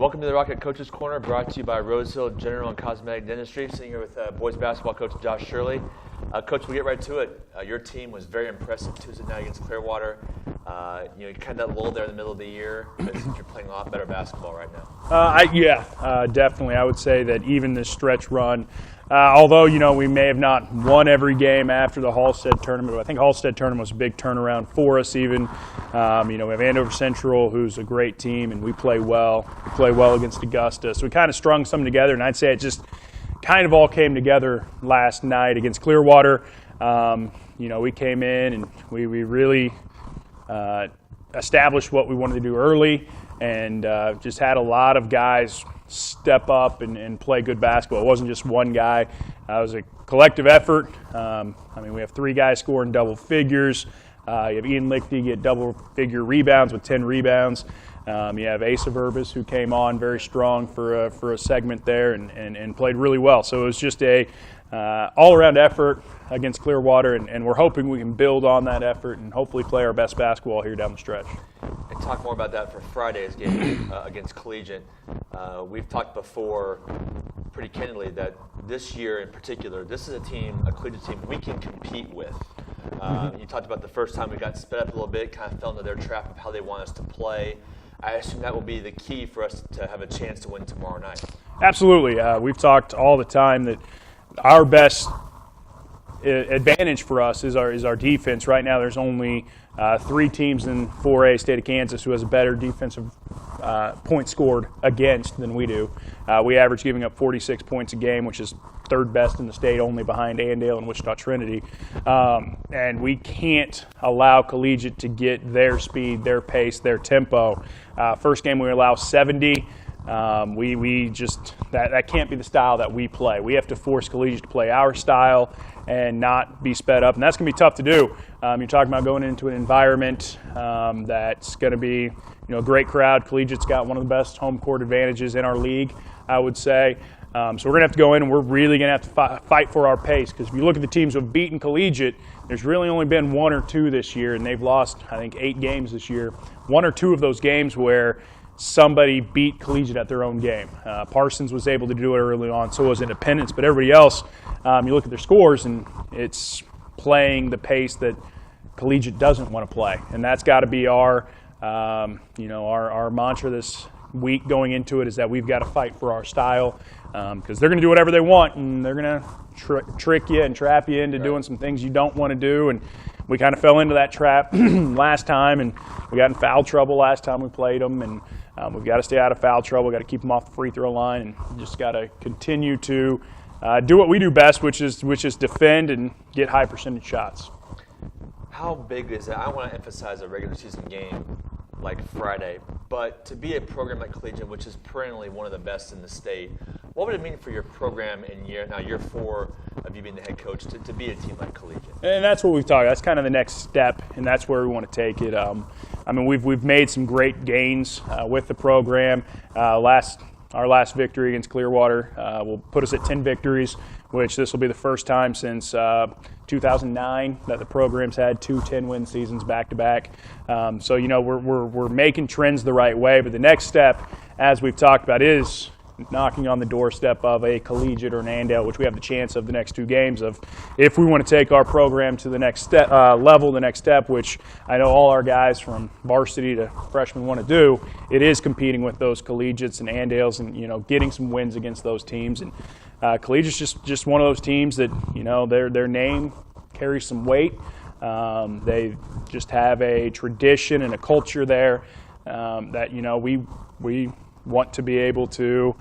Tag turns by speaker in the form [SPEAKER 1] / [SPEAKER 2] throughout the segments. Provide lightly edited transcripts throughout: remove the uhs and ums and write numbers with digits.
[SPEAKER 1] Welcome to the Rocket Coaches Corner, brought to you by Rosehill General and Cosmetic Dentistry. Sitting here with boys basketball coach Josh Shirley. Coach, we get right to it. Your team was very impressive Tuesday night against Clearwater. You kind of that lull there in the middle of the year, but you're playing a lot better basketball right now.
[SPEAKER 2] Definitely. I would say that even this stretch run, although we may have not won every game after the Halstead tournament, but I think Halstead tournament was a big turnaround for us. Even we have Andover Central, who's a great team, and we play well. We play well against Augusta, so we kind of strung some together, and I'd say it just kind of all came together last night against Clearwater. We came in and we really established what we wanted to do early, and just had a lot of guys step up and play good basketball. It wasn't just one guy. It was a collective effort. We have 3 guys scoring double figures. You have Ian Lichty get double-figure rebounds with 10 rebounds. You have Asa Verbis, who came on very strong for a segment there and played really well. So it was just a all-around effort against Clearwater, and we're hoping we can build on that effort and hopefully play our best basketball here down the stretch.
[SPEAKER 1] And talk more about that for Friday's game against Collegiate. We've talked before pretty candidly that this year in particular, this is a Collegiate team we can compete with. You talked about the first time we got sped up a little bit, kind of fell into their trap of how they want us to play. I assume that will be the key for us to have a chance to win tomorrow night.
[SPEAKER 2] Absolutely. We've talked all the time that our best advantage for us is our defense. Right now there's only 3 teams in 4A state of Kansas who has a better defensive points scored against than we do. We average giving up 46 points a game, which is 3rd best in the state, only behind Andale and Wichita Trinity. And we can't allow Collegiate to get their speed, their pace, their tempo. First game we allow 70. We just that can't be the style that we play. We have to force Collegiate to play our style and not be sped up, and that's going to be tough to do. You're talking about going into an environment that's going to be a great crowd. Collegiate's got one of the best home court advantages in our league, I would say. So we're going to have to go in and we're really going to have to fight for our pace, because if you look at the teams who have beaten Collegiate, there's really only been 1 or 2 this year, and they've lost, I think, 8 games this year. 1 or 2 of those games where somebody beat Collegiate at their own game. Parsons was able to do it early on, so was Independence, but everybody else, you look at their scores and it's playing the pace that Collegiate doesn't want to play, and that's got to be our mantra this week going into it, is that we've got to fight for our style, because they're going to do whatever they want, and they're going to trick you and trap you into doing some things you don't want to do. And we kind of fell into that trap last time, and we got in foul trouble last time we played them, and we've got to stay out of foul trouble. We've got to keep them off the free throw line, and just got to continue to do what we do best, which is defend and get high percentage shots.
[SPEAKER 1] How big is that? I want to emphasize a regular season game like Friday, but to be a program like Collegiate, which is perennially one of the best in the state, what would it mean for your program in year 4 of you being the head coach to be a team like Collegiate? And
[SPEAKER 2] that's what we've talked. That's kind of the next step, and that's where we want to take it. We've made some great gains with the program. Our last victory against Clearwater will put us at 10 victories, which this will be the first time since 2009 that the program's had 2 10-win seasons back-to-back. So we're making trends the right way, but the next step, as we've talked about, is knocking on the doorstep of a Collegiate or an Andale, which we have the chance of the next 2 games of, if we want to take our program to the next step, level, the next step, which I know all our guys from varsity to freshmen want to do. It is competing with those Collegiates and Andales, and getting some wins against those teams. And Collegiate's just one of those teams that their name carries some weight. They just have a tradition and a culture there that we want to be able to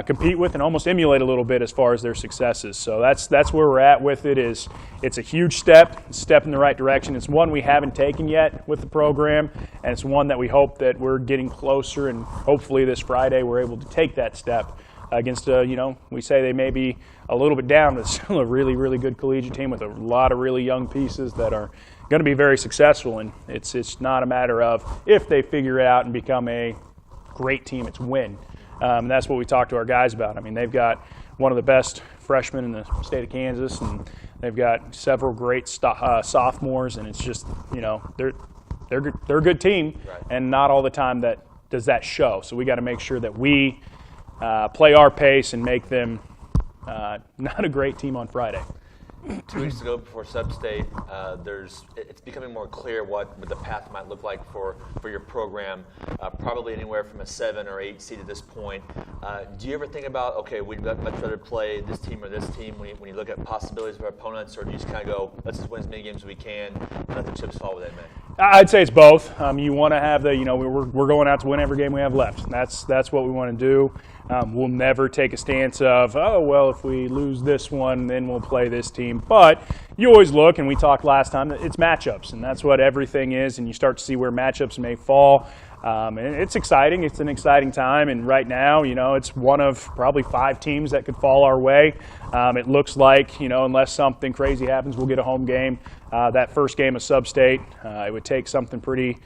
[SPEAKER 2] compete with and almost emulate a little bit as far as their successes. So that's where we're at with it. It's a huge step in the right direction. It's one we haven't taken yet with the program, and it's one that we hope that we're getting closer, and hopefully this Friday we're able to take that step against we say they may be a little bit down, but still a really, really good Collegiate team with a lot of really young pieces that are going to be very successful. And it's not a matter of if they figure it out and become a great team, it's when. And that's what we talk to our guys about. They've got one of the best freshmen in the state of Kansas, and they've got several great sophomores, and it's just they're a good team, right. And not all the time that does that show? So we got to make sure that we play our pace and make them not a great team on Friday.
[SPEAKER 1] 2 weeks ago before Sub-State, it's becoming more clear what the path might look like for your program, probably anywhere from a 7 or 8 seed at this point. Do you ever think about, okay, we'd much rather play this team or this team when you look at possibilities of our opponents, or do you just kind of go, let's just win as many games as we can and let the chips fall where they may?
[SPEAKER 2] I'd say it's both. You want to have we're going out to win every game we have left. That's what we want to do. We'll never take a stance of, oh, well, if we lose this one, then we'll play this team. But you always look, and we talked last time, that it's matchups, and that's what everything is, and you start to see where matchups may fall. And it's exciting. It's an exciting time, and right now, it's one of probably 5 teams that could fall our way. It looks like, unless something crazy happens, we'll get a home game. That first game of Sub-State, it would take something pretty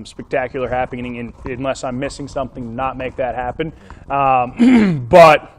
[SPEAKER 2] spectacular happening, unless I'm missing something, to not make that happen. But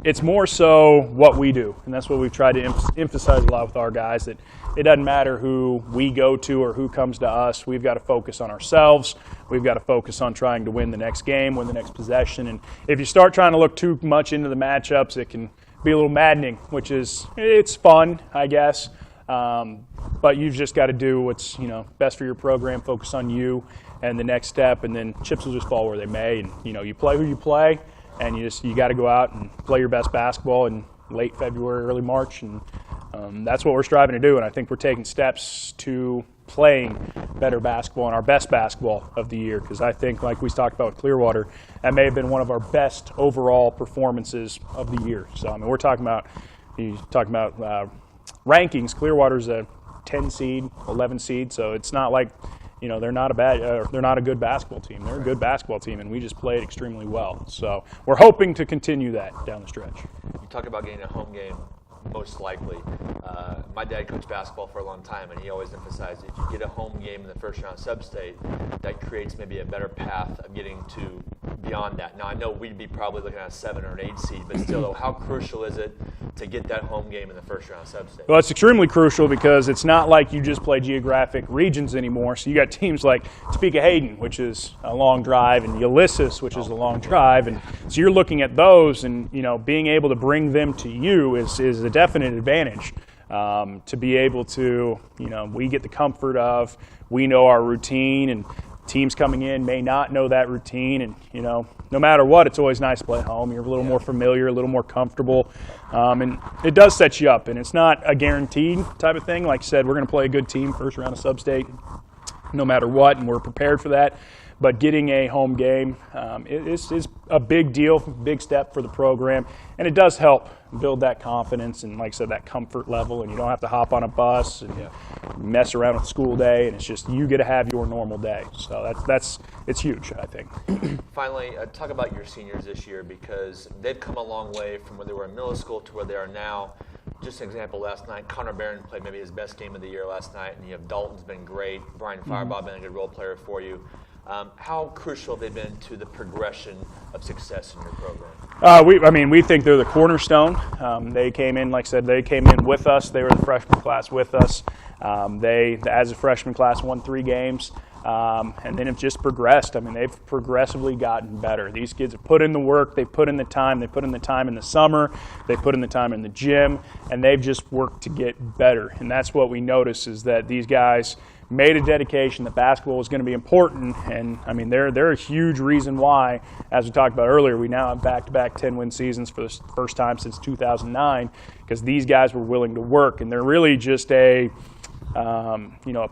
[SPEAKER 2] it's more so what we do, and that's what we've tried to emphasize a lot with our guys, that it doesn't matter who we go to or who comes to us. We've got to focus on ourselves. We've got to focus on trying to win the next game, win the next possession. And if you start trying to look too much into the matchups, it can be a little maddening, it's fun, I guess. But you've just got to do what's best for your program, focus on you and the next step, and then chips will just fall where they may. And you play who you play, and you got to go out and play your best basketball in late February, early March, and that's what we're striving to do. And I think we're taking steps to playing better basketball and our best basketball of the year, because I think, like we talked about with Clearwater, that may have been one of our best overall performances of the year. So we're talking about rankings. Clearwater's a 10 seed, 11 seed, so it's not like they're not a good basketball team. They're a good basketball team, and we just played extremely well. So we're hoping to continue that down the stretch.
[SPEAKER 1] You talk about getting a home game, most likely. My dad coached basketball for a long time, and he always emphasized if you get a home game in the first round of Sub-State, that creates maybe a better path of getting to beyond that. Now, I know we'd be probably looking at a 7 or an 8 seed, but still, though, how crucial is it to get that home game in the first round of Sub-State?
[SPEAKER 2] Well, it's extremely crucial, because it's not like you just play geographic regions anymore. So you got teams like Topeka-Hayden, which is a long drive, and Ulysses, which is a long drive, and so you're looking at those, and being able to bring them to you is a definite advantage. To be able to, we get the comfort of, we know our routine, and teams coming in may not know that routine, and no matter what, it's always nice to play at home. You're a little more familiar, a little more comfortable, and it does set you up. And it's not a guaranteed type of thing. Like you said, we're going to play a good team first round of Sub-State, no matter what, and we're prepared for that. But getting a home game is a big deal, big step for the program, and it does help build that confidence and, like I said, that comfort level. And you don't have to hop on a bus and mess around with school day, and it's just you get to have your normal day. So it's huge, I think.
[SPEAKER 1] Finally, talk about your seniors this year, because they've come a long way from where they were in middle school to where they are now. Just an example, last night, Connor Barron played maybe his best game of the year last night, and you have Dalton's been great, Brian Firebaugh been a good role player for you. How crucial have they been to the progression of success in your program?
[SPEAKER 2] We think they're the cornerstone. They came in, like I said, they came in with us. They were the freshman class with us. They, as a freshman class, won 3 games. And then have just progressed. They've progressively gotten better. These kids have put in the work. They've put in the time. They put in the time in the summer. They put in the time in the gym. And they've just worked to get better. And that's what we notice, is that these guys made a dedication that basketball was going to be important. And, they're a huge reason why, as we talked about earlier, we now have back-to-back 10-win seasons for the first time since 2009, because these guys were willing to work. And they're really just a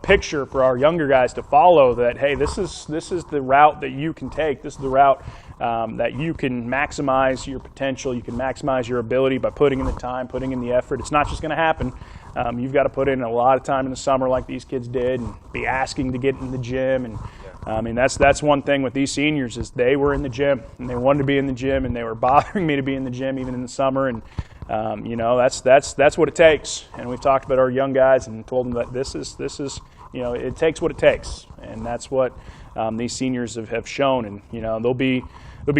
[SPEAKER 2] picture for our younger guys to follow, that, hey, this is the route that you can take. This is the route that you can maximize your potential. You can maximize your ability by putting in the time, putting in the effort. It's not just going to happen. You've got to put in a lot of time in the summer, like these kids did, and be asking to get in the gym. And that's one thing with these seniors, is they were in the gym, and they wanted to be in the gym, and they were bothering me to be in the gym even in the summer. And that's what it takes. And we've talked about our young guys and told them that this is it takes what it takes, and that's what these seniors have shown. And they'll be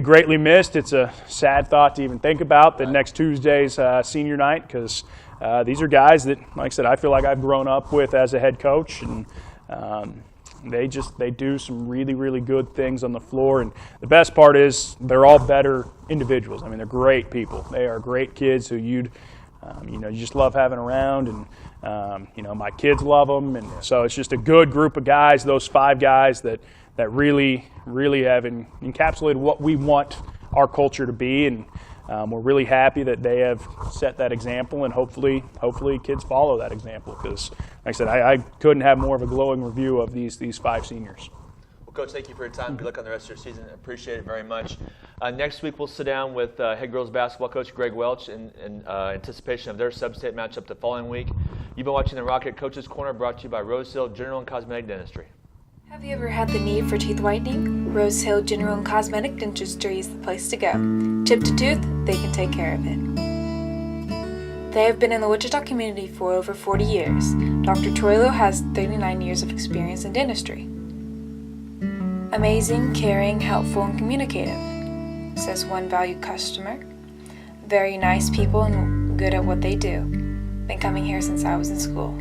[SPEAKER 2] greatly missed. It's a sad thought to even think about that next Tuesday's senior night, because these are guys that, like I said, I feel like I've grown up with as a head coach, and they do some really, really good things on the floor. And the best part is they're all better individuals. I mean, they're great people. They are great kids who you just love having around. And, my kids love them. And so it's just a good group of guys, those 5 guys that really, really have encapsulated what we want our culture to be. And we're really happy that they have set that example, and hopefully kids follow that example, because, like I said, I couldn't have more of a glowing review of these 5 seniors.
[SPEAKER 1] Well, Coach, thank you for your time. Good luck on the rest of your season. I appreciate it very much. Next week, we'll sit down with head girls basketball coach Greg Welch in anticipation of their sub-state matchup the following week. You've been watching the Rocket Coaches Corner, brought to you by Rose Hill General and Cosmetic Dentistry.
[SPEAKER 3] Have you ever had the need for teeth whitening? Rose Hill General and Cosmetic Dentistry is the place to go. Chip to tooth, they can take care of it. They have been in the Wichita community for over 40 years. Dr. Troilo has 39 years of experience in dentistry. Amazing, caring, helpful, and communicative, says one valued customer. Very nice people and good at what they do. Been coming here since I was in school.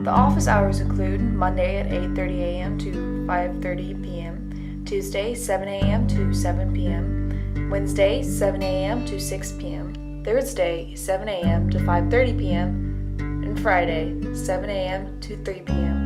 [SPEAKER 3] The office hours include Monday at 8:30 a.m. to 5:30 p.m., Tuesday 7 a.m. to 7 p.m., Wednesday 7 a.m. to 6 p.m., Thursday 7 a.m. to 5:30 p.m., and Friday 7 a.m. to 3 p.m.